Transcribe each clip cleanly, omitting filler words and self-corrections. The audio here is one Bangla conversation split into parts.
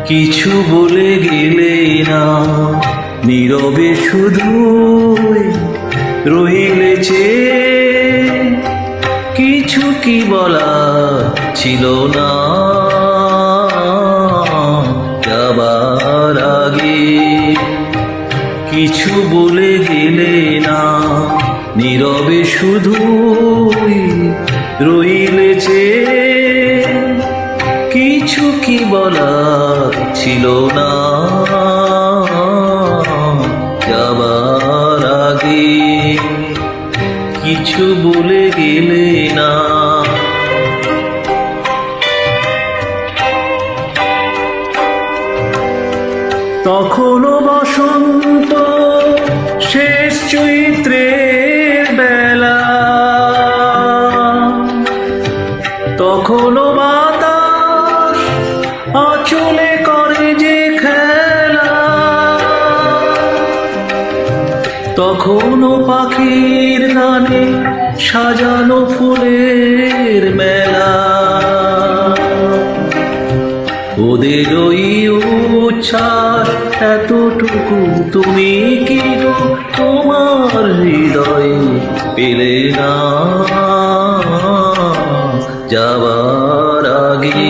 কিছু বলে গেলে না, নীরবে শুধুই রইলে চেয়ে। কিছু কি বলা ছিল না যাবার আগে। কিছু বলে গেলে না, নীরবে শুধুই রইলে চেয়ে। কিছু কি বলা ছিল না যাবার আগে। কিছু বলে গেলে না। তখনও বসন্ত শেষ চৈত্রের বেলা, তখনও বাতাস আঁচলে করে যে খেলা। তখনও পাখির গানে সাজানো ফুলের মেলা। ওদের ওই উচ্ছ্বাস এতটুকু তুমি কি গো তোমার হৃদয় পেলে না যাবার আগে।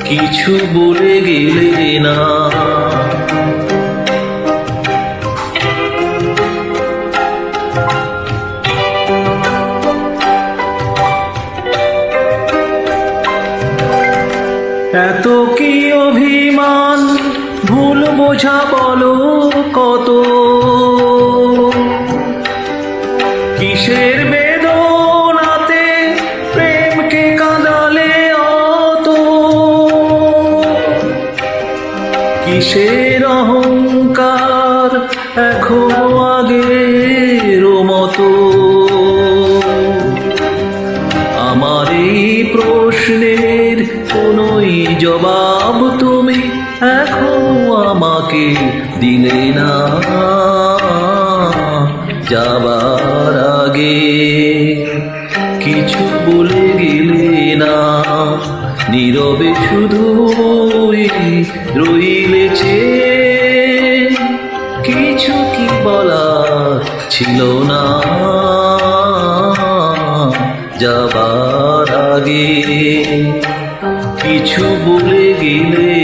কিছু বলে গেলে না। এত কি অভিমান ভুল বোঝা বলো কত। কিসের বেদনাতে প্রেমকে কাঁদালে অত। কিসের অহংকার এখনো আগের মতো। আমার এই প্রশ্নের কোনোই জবাব তুমি এখনো আমাকে দিলে না যাবার আগে। কিছু বলে গেলে না, নীরবে শুধুই রইলে চেয়ে। কিছু কি বলার ছিল না যাবার আগে। কিছু বলে গেলে